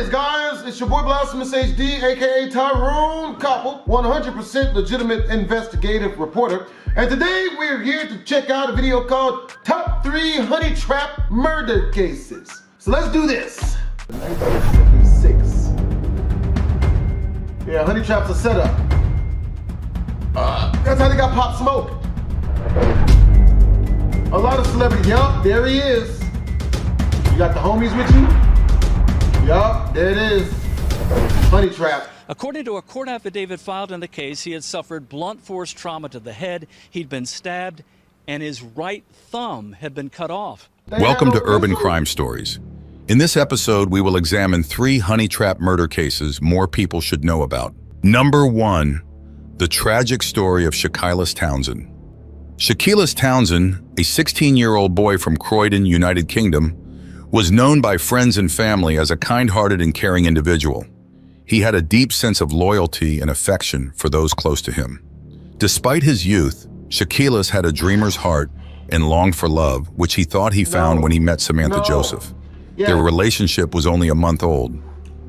is, guys? It's your boy BlastphamousHD, aka Tyrone Couple, 100% legitimate investigative reporter. And today we're here to check out a video called Top 3 Honeytrap Murder Cases. So let's do this. 1976. Yeah, Honeytrap's a setup. That's how they got Pop Smoke. A lot of celebrities. Yup, there he is. You got the homies with you? Yup, there it is. Honeytrap. According to a court affidavit filed in the case, he had suffered blunt force trauma to the head, he'd been stabbed, and his right thumb had been cut off. Welcome to Urban Crime Stories. In this episode, we will examine 3 honeytrap murder cases more people should know about. Number 1, the tragic story of Shakilis Townsend. Shakilis Townsend, a 16-year-old boy from Croydon, United Kingdom, was known by friends and family as a kind-hearted and caring individual. He had a deep sense of loyalty and affection for those close to him. Despite his youth, Shakilis had a dreamer's heart and longed for love, which he thought he found when he met Samantha Joseph. Their relationship was only a month old,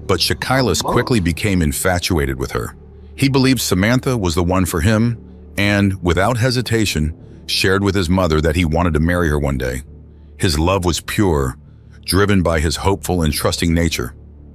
but Shakilis quickly became infatuated with her. He believed Samantha was the one for him and, without hesitation, shared with his mother that he wanted to marry her one day. His love was pure, driven by his hopeful and trusting nature.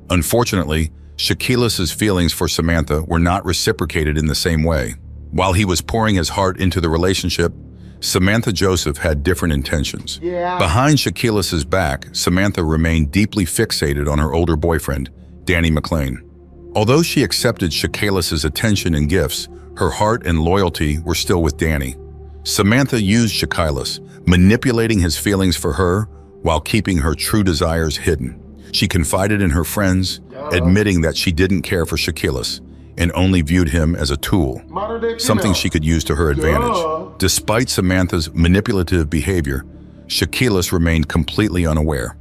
Unfortunately, Shakilis's feelings for Samantha were not reciprocated in the same way. While he was pouring his heart into the relationship, Samantha Joseph had different intentions. Behind Shakilis's back, Samantha remained deeply fixated on her older boyfriend, Danny McLean. Although she accepted Shakilis's attention and gifts, her heart and loyalty were still with Danny. Samantha used Shakilis, manipulating his feelings for her while keeping her true desires hidden. She confided in her friends, admitting that she didn't care for Shakilis and only viewed him as a tool, something she could use to her advantage. Despite Samantha's manipulative behavior, Shakilis remained completely unaware.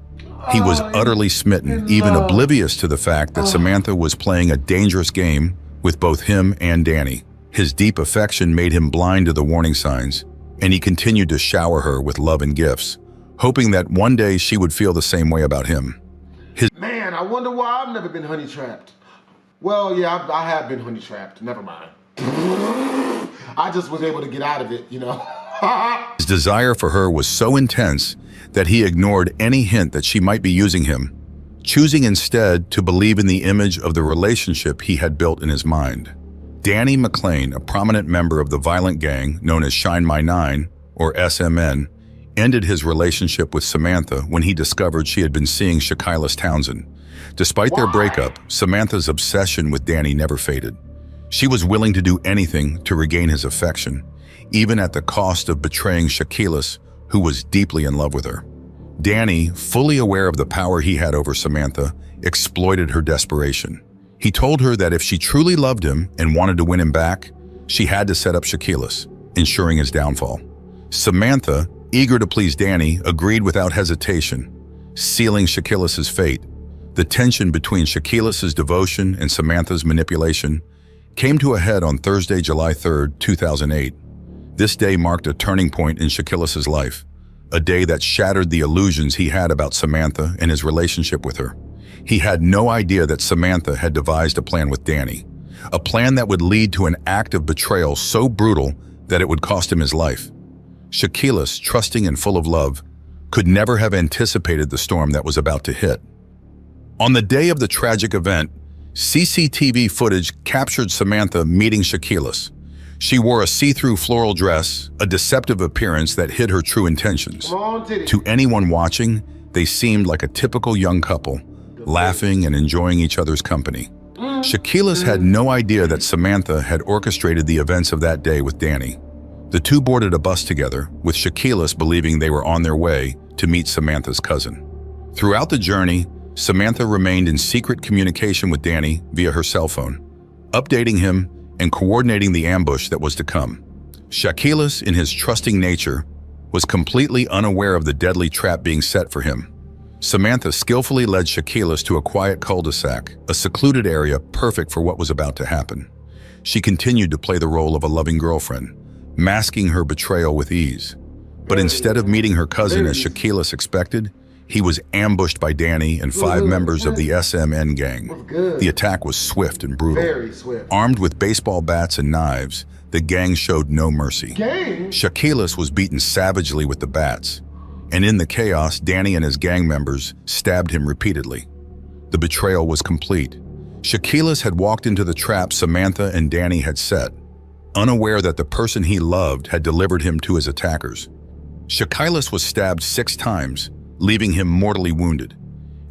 He was utterly smitten, even oblivious to the fact that Samantha was playing a dangerous game with both him and Danny. His deep affection made him blind to the warning signs, and he continued to shower her with love and gifts, hoping that one day she would feel the same way about him. Man, I wonder why I've never been honey-trapped. Well, yeah, I have been honey-trapped. Never mind. I just was able to get out of it, you know. His desire for her was so intense that he ignored any hint that she might be using him, choosing instead to believe in the image of the relationship he had built in his mind. Danny McLean, a prominent member of the violent gang known as Shine My Nine, or SMN, ended his relationship with Samantha when he discovered she had been seeing Shakilis Townsend. Despite their breakup, Samantha's obsession with Danny never faded. She was willing to do anything to regain his affection, even at the cost of betraying Shakilis, who was deeply in love with her. Danny, fully aware of the power he had over Samantha, exploited her desperation. He told her that if she truly loved him and wanted to win him back, she had to set up Shakilis, ensuring his downfall. Samantha, eager to please Danny, agreed without hesitation, sealing Shakilis's fate. The tension between Shakilis's devotion and Samantha's manipulation came to a head on Thursday, July 3, 2008. This day marked a turning point in Shakilis's life, a day that shattered the illusions he had about Samantha and his relationship with her. He had no idea that Samantha had devised a plan with Danny, a plan that would lead to an act of betrayal so brutal that it would cost him his life. Shakilis, trusting and full of love, could never have anticipated the storm that was about to hit. On the day of the tragic event, CCTV footage captured Samantha meeting Shakilis. She wore a see-through floral dress, a deceptive appearance that hid her true intentions. To anyone watching, they seemed like a typical young couple, laughing and enjoying each other's company. Shakilis had no idea that Samantha had orchestrated the events of that day with Danny. The two boarded a bus together, with Shakilis believing they were on their way to meet Samantha's cousin. Throughout the journey, Samantha remained in secret communication with Danny via her cell phone, updating him and coordinating the ambush that was to come. Shakilis, in his trusting nature, was completely unaware of the deadly trap being set for him. Samantha skillfully led Shakilis to a quiet cul-de-sac, a secluded area perfect for what was about to happen. She continued to play the role of a loving girlfriend, masking her betrayal with ease. But instead of meeting her cousin as Shakilis expected, He was ambushed by Danny and 5 members of the SMN gang. The attack was swift and brutal. Very swift. Armed with baseball bats and knives, the gang showed no mercy. Shaquilas was beaten savagely with the bats, and in the chaos, Danny and his gang members stabbed him repeatedly. The betrayal was complete. Shaquilas had walked into the trap Samantha and Danny had set, unaware that the person he loved had delivered him to his attackers. Shaquilas was stabbed 6 times, leaving him mortally wounded.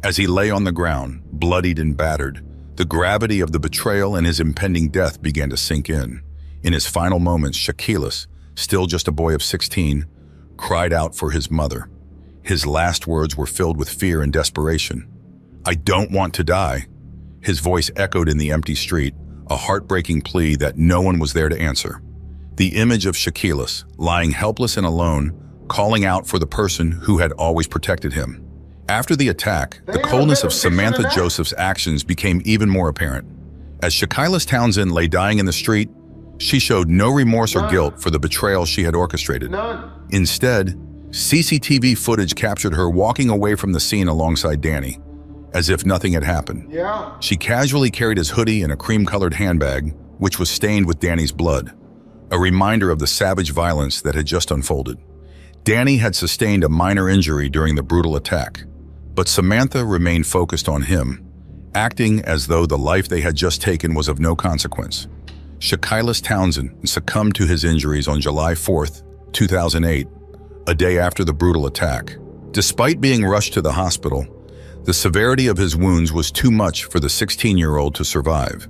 As he lay on the ground, bloodied and battered, the gravity of the betrayal and his impending death began to sink in. In his final moments, Shaquilas, still just a boy of 16, cried out for his mother. His last words were filled with fear and desperation. "I don't want to die." His voice echoed in the empty street, a heartbreaking plea that no one was there to answer. The image of Shaquilas, lying helpless and alone, calling out for the person who had always protected him. After the attack, the coldness of Samantha Joseph's actions became even more apparent. As Shaquilas Townsend lay dying in the street, she showed no remorse or guilt for the betrayal she had orchestrated. Instead, CCTV footage captured her walking away from the scene alongside Danny, as if nothing had happened. She casually carried his hoodie in a cream-colored handbag, which was stained with Danny's blood, a reminder of the savage violence that had just unfolded. Danny had sustained a minor injury during the brutal attack, but Samantha remained focused on him, acting as though the life they had just taken was of no consequence. Shaquilas Townsend succumbed to his injuries on July 4th, 2008, a day after the brutal attack. Despite being rushed to the hospital, the severity of his wounds was too much for the 16-year-old to survive.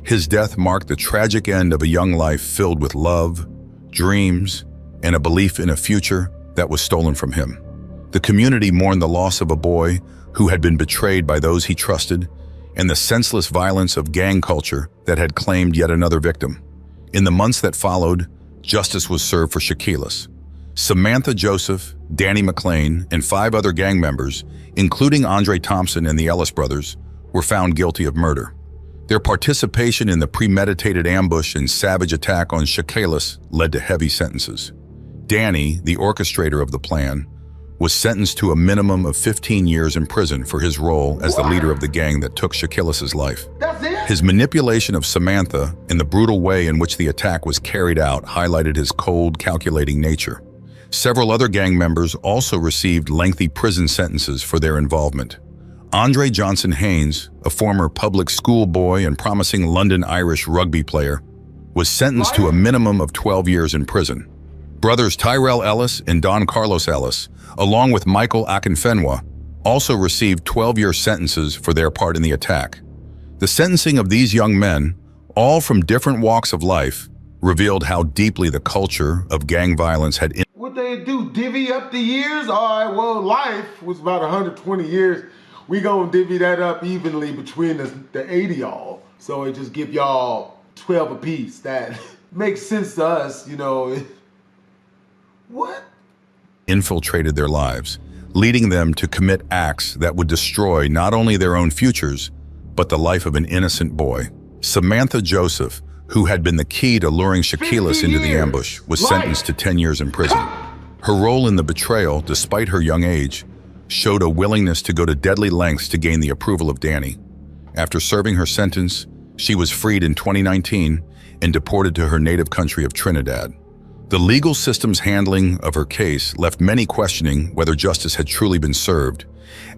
His death marked the tragic end of a young life filled with love, dreams, and a belief in a future that was stolen from him. The community mourned the loss of a boy who had been betrayed by those he trusted, and the senseless violence of gang culture that had claimed yet another victim. In the months that followed, justice was served for Shaquilas. Samantha Joseph, Danny McClain, and 5 other gang members, including Andre Thompson and the Ellis brothers, were found guilty of murder. Their participation in the premeditated ambush and savage attack on Shaquilas led to heavy sentences. Danny, the orchestrator of the plan, was sentenced to a minimum of 15 years in prison for his role as the leader of the gang that took Shaquilas' life. His manipulation of Samantha and the brutal way in which the attack was carried out highlighted his cold, calculating nature. Several other gang members also received lengthy prison sentences for their involvement. Andre Johnson Haynes, a former public school boy and promising London Irish rugby player, was sentenced to a minimum of 12 years in prison. Brothers Tyrell Ellis and Don Carlos Ellis, along with Michael Akinfenwa, also received 12-year sentences for their part in the attack. The sentencing of these young men, all from different walks of life, revealed how deeply the culture of gang violence had What they do, divvy up the years? All right, well, life was about 120 years. We gonna divvy that up evenly between the 80 y'all. So it just give y'all 12 apiece. That makes sense to us, you know. What? Infiltrated their lives, leading them to commit acts that would destroy not only their own futures, but the life of an innocent boy. Samantha Joseph, who had been the key to luring Shaquilas into the ambush, was sentenced to 10 years in prison. Her role in the betrayal, despite her young age, showed a willingness to go to deadly lengths to gain the approval of Danny. After serving her sentence, she was freed in 2019 and deported to her native country of Trinidad. The legal system's handling of her case left many questioning whether justice had truly been served,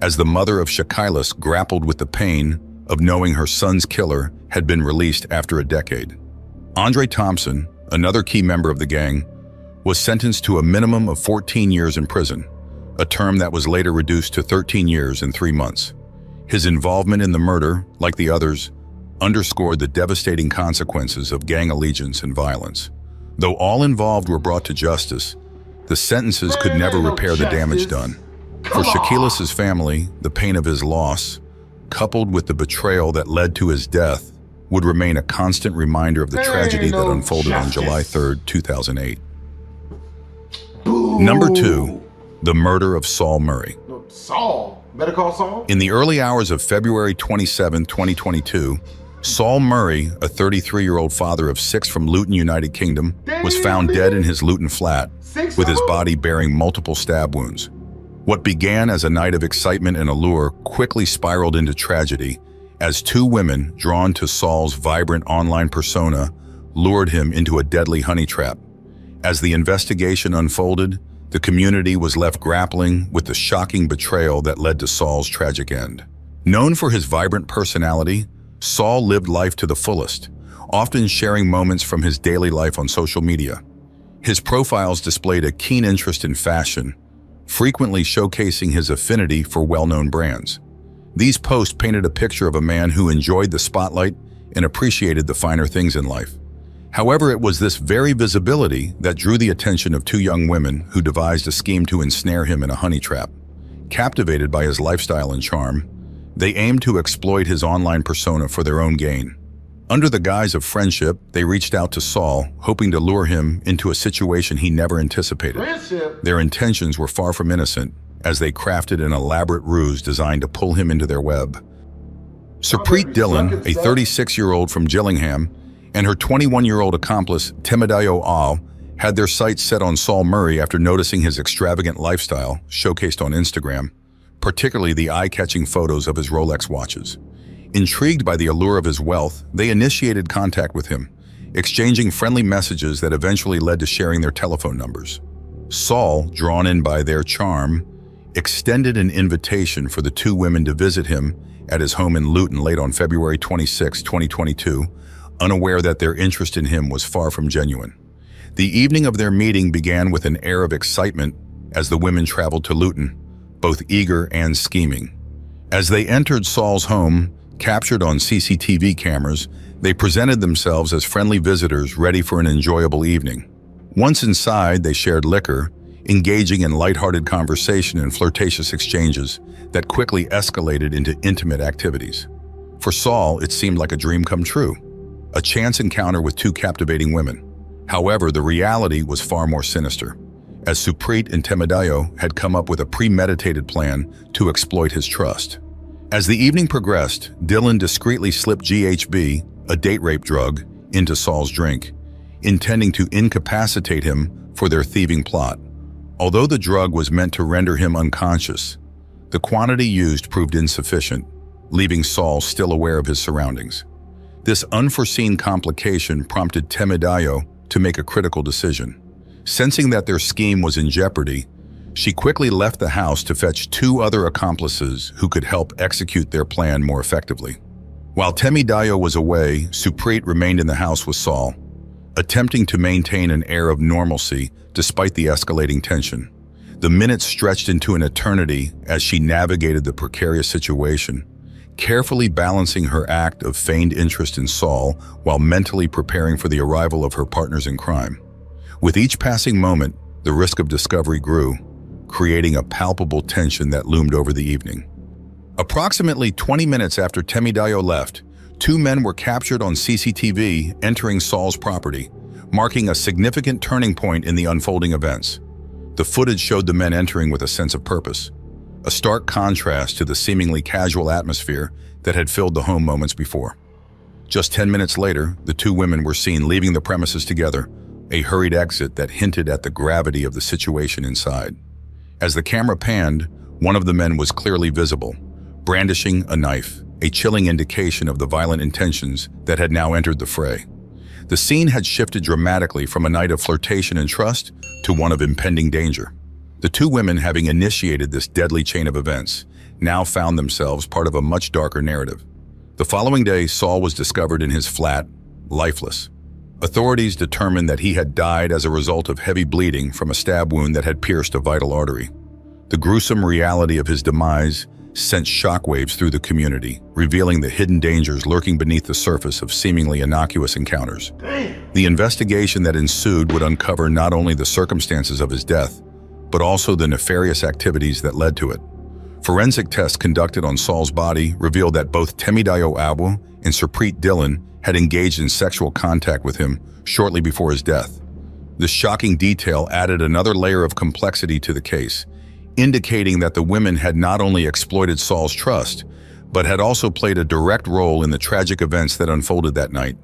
as the mother of Shaquilas grappled with the pain of knowing her son's killer had been released after a decade. Andre Thompson, another key member of the gang, was sentenced to a minimum of 14 years in prison, a term that was later reduced to 13 years and 3 months. His involvement in the murder, like the others, underscored the devastating consequences of gang allegiance and violence. Though all involved were brought to justice, the sentences could never repair the damage done. For Shaquilas' family, the pain of his loss, coupled with the betrayal that led to his death, would remain a constant reminder of the tragedy that unfolded on July 3rd, 2008. Number 2, the murder of Saul Murray. Saul? Better call Saul? In the early hours of February 27, 2022, Saul Murray, a 33-year-old father of 6 from Luton, United Kingdom, was found dead in his Luton flat, with his body bearing multiple stab wounds. What began as a night of excitement and allure quickly spiraled into tragedy as two women, drawn to Saul's vibrant online persona, lured him into a deadly honey trap. As the investigation unfolded, the community was left grappling with the shocking betrayal that led to Saul's tragic end. Known for his vibrant personality, Saul lived life to the fullest, often sharing moments from his daily life on social media. His profiles displayed a keen interest in fashion, frequently showcasing his affinity for well-known brands. These posts painted a picture of a man who enjoyed the spotlight and appreciated the finer things in life. However, it was this very visibility that drew the attention of two young women who devised a scheme to ensnare him in a honey trap. Captivated by his lifestyle and charm, they aimed to exploit his online persona for their own gain. Under the guise of friendship, they reached out to Saul, hoping to lure him into a situation he never anticipated. Their intentions were far from innocent, as they crafted an elaborate ruse designed to pull him into their web. Supreet Dillon, a 36-year-old from Gillingham, and her 21-year-old accomplice, Temidayo Al, had their sights set on Saul Murray after noticing his extravagant lifestyle showcased on Instagram, particularly the eye-catching photos of his Rolex watches. Intrigued by the allure of his wealth, they initiated contact with him, exchanging friendly messages that eventually led to sharing their telephone numbers. Saul, drawn in by their charm, extended an invitation for the two women to visit him at his home in Luton late on February 26, 2022, unaware that their interest in him was far from genuine. The evening of their meeting began with an air of excitement as the women traveled to Luton, both eager and scheming. As they entered Saul's home, captured on CCTV cameras, they presented themselves as friendly visitors ready for an enjoyable evening. Once inside, they shared liquor, engaging in lighthearted conversation and flirtatious exchanges that quickly escalated into intimate activities. For Saul, it seemed like a dream come true, a chance encounter with two captivating women. However, the reality was far more sinister, as Supreet and Temidayo had come up with a premeditated plan to exploit his trust. As the evening progressed, Dillon discreetly slipped GHB, a date rape drug, into Saul's drink, intending to incapacitate him for their thieving plot. Although the drug was meant to render him unconscious, the quantity used proved insufficient, leaving Saul still aware of his surroundings. This unforeseen complication prompted Temidayo to make a critical decision. Sensing that their scheme was in jeopardy, she quickly left the house to fetch two other accomplices who could help execute their plan more effectively. While Temidayo was away, Supreet remained in the house with Saul, attempting to maintain an air of normalcy despite the escalating tension. The minutes stretched into an eternity as she navigated the precarious situation, carefully balancing her act of feigned interest in Saul while mentally preparing for the arrival of her partners in crime. With each passing moment, the risk of discovery grew, creating a palpable tension that loomed over the evening. Approximately 20 minutes after Temidayo left, two men were captured on CCTV entering Saul's property, marking a significant turning point in the unfolding events. The footage showed the men entering with a sense of purpose, a stark contrast to the seemingly casual atmosphere that had filled the home moments before. Just 10 minutes later, the two women were seen leaving the premises together, a hurried exit that hinted at the gravity of the situation inside. As the camera panned, one of the men was clearly visible, brandishing a knife, a chilling indication of the violent intentions that had now entered the fray. The scene had shifted dramatically from a night of flirtation and trust to one of impending danger. The two women, having initiated this deadly chain of events, now found themselves part of a much darker narrative. The following day, Saul was discovered in his flat, lifeless. Authorities determined that he had died as a result of heavy bleeding from a stab wound that had pierced a vital artery. The gruesome reality of his demise sent shockwaves through the community, revealing the hidden dangers lurking beneath the surface of seemingly innocuous encounters. The investigation that ensued would uncover not only the circumstances of his death, but also the nefarious activities that led to it. Forensic tests conducted on Saul's body revealed that both Temidayo Abu and Supreet Dillon had engaged in sexual contact with him shortly before his death. This shocking detail added another layer of complexity to the case, indicating that the women had not only exploited Saul's trust, but had also played a direct role in the tragic events that unfolded that night.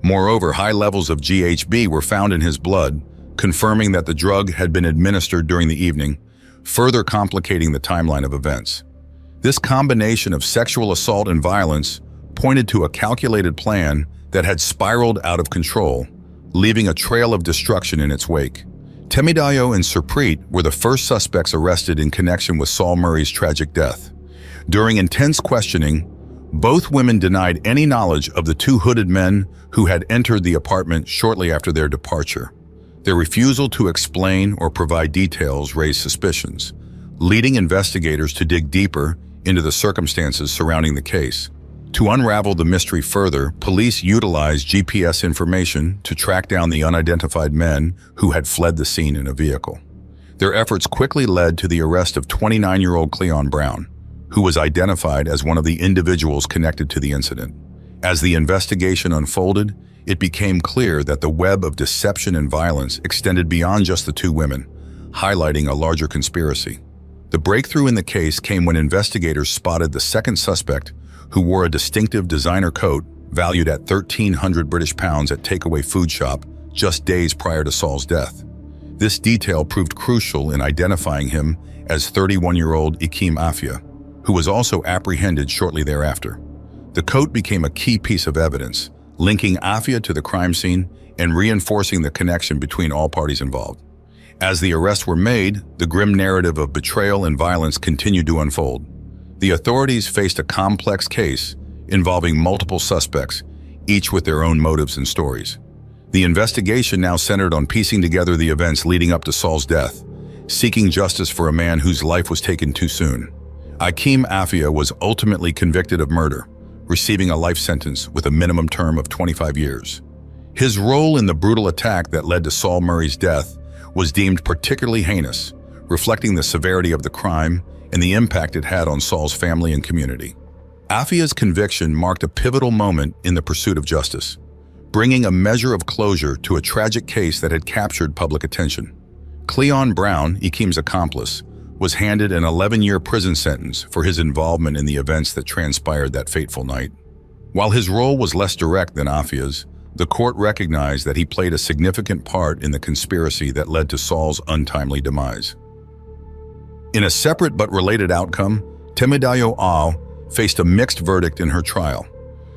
Moreover, high levels of GHB were found in his blood, confirming that the drug had been administered during the evening, further complicating the timeline of events. This combination of sexual assault and violence pointed to a calculated plan that had spiraled out of control, leaving a trail of destruction in its wake. Temidayo and Surpreet were the first suspects arrested in connection with Saul Murray's tragic death. During intense questioning, both women denied any knowledge of the two hooded men who had entered the apartment shortly after their departure. Their refusal to explain or provide details raised suspicions, leading investigators to dig deeper into the circumstances surrounding the case. To unravel the mystery further, police utilized GPS information to track down the unidentified men who had fled the scene in a vehicle. Their efforts quickly led to the arrest of 29-year-old Cleon Brown, who was identified as one of the individuals connected to the incident. As the investigation unfolded, it became clear that the web of deception and violence extended beyond just the two women, highlighting a larger conspiracy. The breakthrough in the case came when investigators spotted the second suspect, who wore a distinctive designer coat valued at 1,300 British pounds at takeaway food shop just days prior to Saul's death. This detail proved crucial in identifying him as 31-year-old Ikim Afia, who was also apprehended shortly thereafter. The coat became a key piece of evidence, linking Afia to the crime scene and reinforcing the connection between all parties involved. As the arrests were made, the grim narrative of betrayal and violence continued to unfold. The authorities faced a complex case involving multiple suspects, each with their own motives and stories. The investigation now centered on piecing together the events leading up to Saul's death, seeking justice for a man whose life was taken too soon. Ikim Afia was ultimately convicted of murder, receiving a life sentence with a minimum term of 25 years. His role in the brutal attack that led to Saul Murray's death was deemed particularly heinous, reflecting the severity of the crime and the impact it had on Saul's family and community. Afia's conviction marked a pivotal moment in the pursuit of justice, bringing a measure of closure to a tragic case that had captured public attention. Cleon Brown, Ikim's accomplice, was handed an 11-year prison sentence for his involvement in the events that transpired that fateful night. While his role was less direct than Afia's, the court recognized that he played a significant part in the conspiracy that led to Saul's untimely demise. In a separate but related outcome, Temidayo Al faced a mixed verdict in her trial.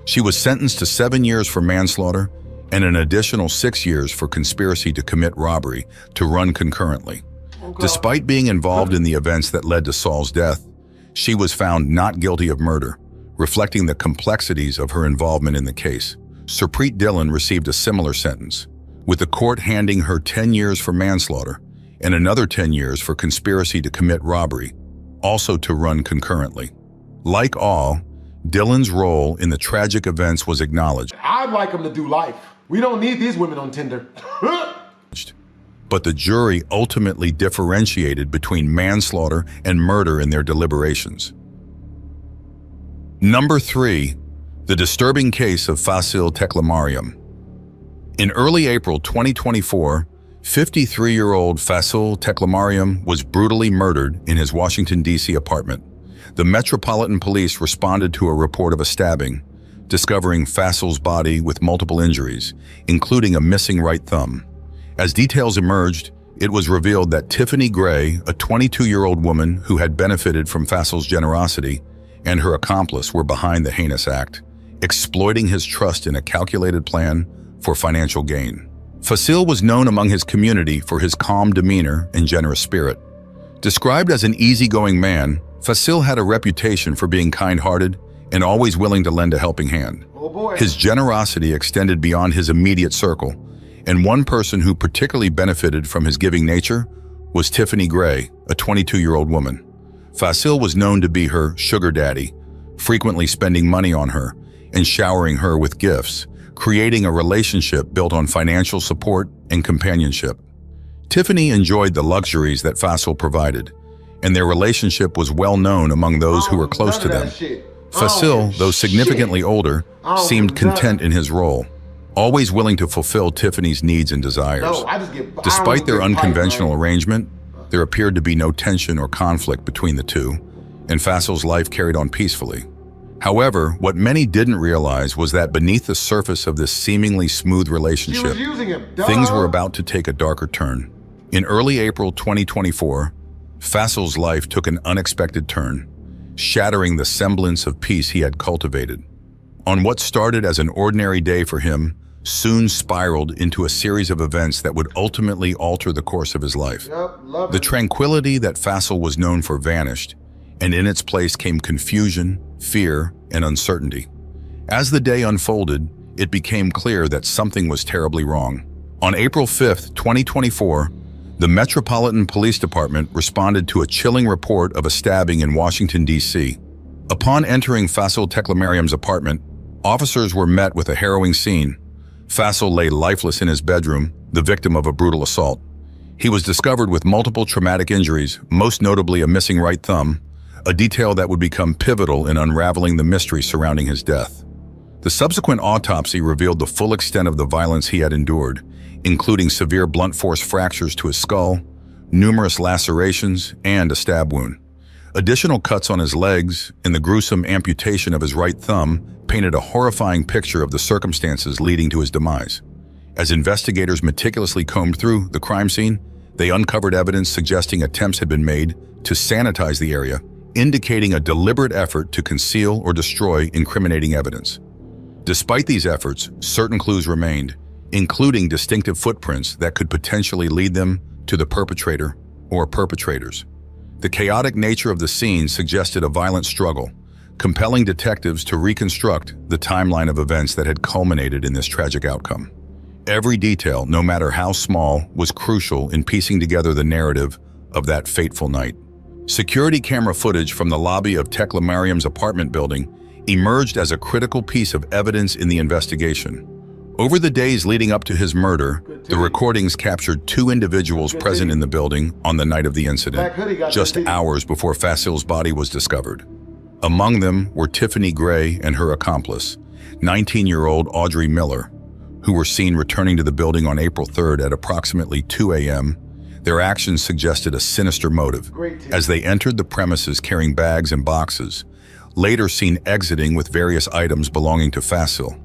She was sentenced to 7 years for manslaughter and an additional 6 years for conspiracy to commit robbery to run concurrently. Despite being involved in the events that led to Saul's death, she was found not guilty of murder, reflecting the complexities of her involvement in the case. Surpreet Dillon received a similar sentence, with the court handing her 10 years for manslaughter and another 10 years for conspiracy to commit robbery, also to run concurrently. Like all, Dillon's role in the tragic events was acknowledged. I'd like him to do life. We don't need these women on Tinder. But the jury ultimately differentiated between manslaughter and murder in their deliberations. Number 3, the disturbing case of Fasil Teklemariam. In early April 2024, 53-year-old Fasil Teklemariam was brutally murdered in his Washington, D.C. apartment. The Metropolitan Police responded to a report of a stabbing, discovering Fasil's body with multiple injuries, including a missing right thumb. As details emerged, it was revealed that Tiffany Gray, a 22-year-old woman who had benefited from Fasil's generosity, and her accomplice were behind the heinous act, exploiting his trust in a calculated plan for financial gain. Fasil was known among his community for his calm demeanor and generous spirit. Described as an easygoing man, Fasil had a reputation for being kind-hearted and always willing to lend a helping hand. Oh boy. His generosity extended beyond his immediate circle, and one person who particularly benefited from his giving nature was Tiffany Gray, a 22-year-old woman. Fasil was known to be her sugar daddy, frequently spending money on her and showering her with gifts, creating a relationship built on financial support and companionship. Tiffany enjoyed the luxuries that Fasil provided, and their relationship was well known among those who were close to them. Fasil, though significantly older, seemed content in his role, always willing to fulfill Tiffany's needs and desires. Despite their unconventional arrangement, there appeared to be no tension or conflict between the two, and Fasil's life carried on peacefully. However, what many didn't realize was that beneath the surface of this seemingly smooth relationship, things were about to take a darker turn. In early April 2024, Faisal's life took an unexpected turn, shattering the semblance of peace he had cultivated. On what started as an ordinary day for him, soon spiraled into a series of events that would ultimately alter the course of his life. The tranquility that Faisal was known for vanished, and in its place came confusion, fear, and uncertainty. As the day unfolded, it became clear that something was terribly wrong. On April 5, 2024, the Metropolitan Police Department responded to a chilling report of a stabbing in Washington, D.C. Upon entering Faisal Teklemariam's apartment, officers were met with a harrowing scene. Faisal lay lifeless in his bedroom, the victim of a brutal assault. He was discovered with multiple traumatic injuries, most notably a missing right thumb, a detail that would become pivotal in unraveling the mystery surrounding his death. The subsequent autopsy revealed the full extent of the violence he had endured, including severe blunt force fractures to his skull, numerous lacerations, and a stab wound. Additional cuts on his legs and the gruesome amputation of his right thumb painted a horrifying picture of the circumstances leading to his demise. As investigators meticulously combed through the crime scene, they uncovered evidence suggesting attempts had been made to sanitize the area, indicating a deliberate effort to conceal or destroy incriminating evidence. Despite these efforts, certain clues remained, including distinctive footprints that could potentially lead them to the perpetrator or perpetrators. The chaotic nature of the scene suggested a violent struggle, compelling detectives to reconstruct the timeline of events that had culminated in this tragic outcome. Every detail, no matter how small, was crucial in piecing together the narrative of that fateful night. Security camera footage from the lobby of Teklemariam's apartment building emerged as a critical piece of evidence in the investigation. Over the days leading up to his murder, the recordings captured two individuals present in the building on the night of the incident, just hours before Faisal's body was discovered. Among them were Tiffany Gray and her accomplice, 19-year-old Audrey Miller, who were seen returning to the building on April 3rd at approximately 2 a.m. Their actions suggested a sinister motive, as they entered the premises carrying bags and boxes, later seen exiting with various items belonging to Faisal.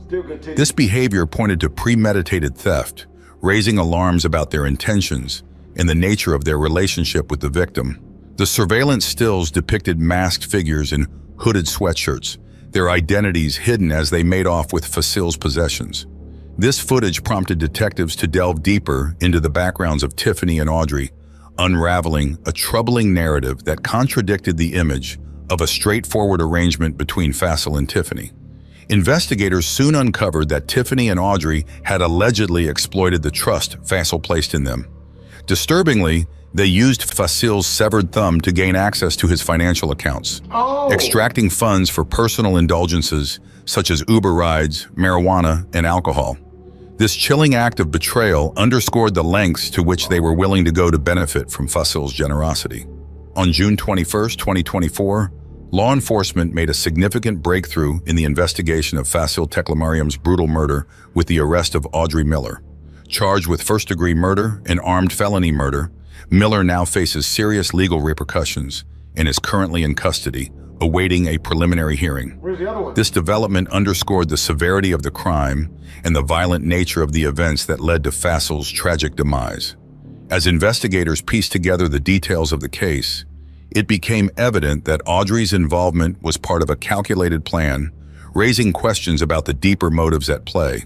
This behavior pointed to premeditated theft, raising alarms about their intentions and the nature of their relationship with the victim. The surveillance stills depicted masked figures in hooded sweatshirts, their identities hidden as they made off with Faisal's possessions. This footage prompted detectives to delve deeper into the backgrounds of Tiffany and Audrey, unraveling a troubling narrative that contradicted the image of a straightforward arrangement between Faisal and Tiffany. Investigators soon uncovered that Tiffany and Audrey had allegedly exploited the trust Faisal placed in them. Disturbingly, they used Faisal's severed thumb to gain access to his financial accounts, extracting funds for personal indulgences such as Uber rides, marijuana, and alcohol. This chilling act of betrayal underscored the lengths to which they were willing to go to benefit from Faisal's generosity. On June 21, 2024, law enforcement made a significant breakthrough in the investigation of Faisal Teklemariam's brutal murder with the arrest of Audrey Miller. Charged with first-degree murder and armed felony murder, Miller now faces serious legal repercussions and is currently in custody, awaiting a preliminary hearing. Where's the other one? This development underscored the severity of the crime and the violent nature of the events that led to Faisal's tragic demise. As investigators pieced together the details of the case, it became evident that Audrey's involvement was part of a calculated plan, raising questions about the deeper motives at play.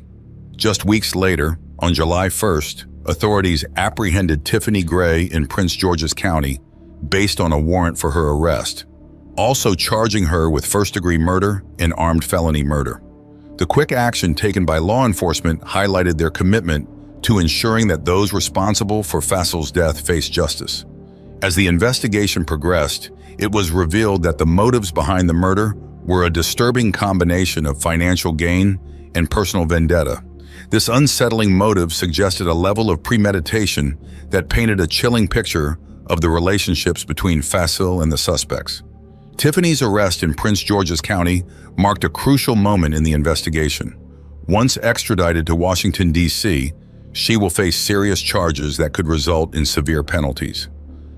Just weeks later, on July 1st, authorities apprehended Tiffany Gray in Prince George's County based on a warrant for her arrest, also charging her with first-degree murder and armed felony murder. The quick action taken by law enforcement highlighted their commitment to ensuring that those responsible for Faisal's death face justice. As the investigation progressed, it was revealed that the motives behind the murder were a disturbing combination of financial gain and personal vendetta. This unsettling motive suggested a level of premeditation that painted a chilling picture of the relationships between Faisal and the suspects. Tiffany's arrest in Prince George's County marked a crucial moment in the investigation. Once extradited to Washington, D.C., she will face serious charges that could result in severe penalties.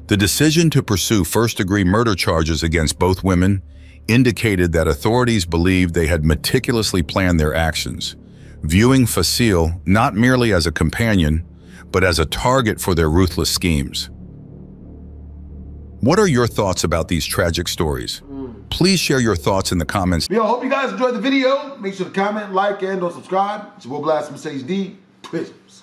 The decision to pursue first-degree murder charges against both women indicated that authorities believed they had meticulously planned their actions, viewing Faisal not merely as a companion, but as a target for their ruthless schemes. What are your thoughts about these tragic stories? Please share your thoughts in the comments. Yo, hope you guys enjoyed the video. Make sure to comment, like, and or subscribe. It's your boy BlastphamousHD. Peace.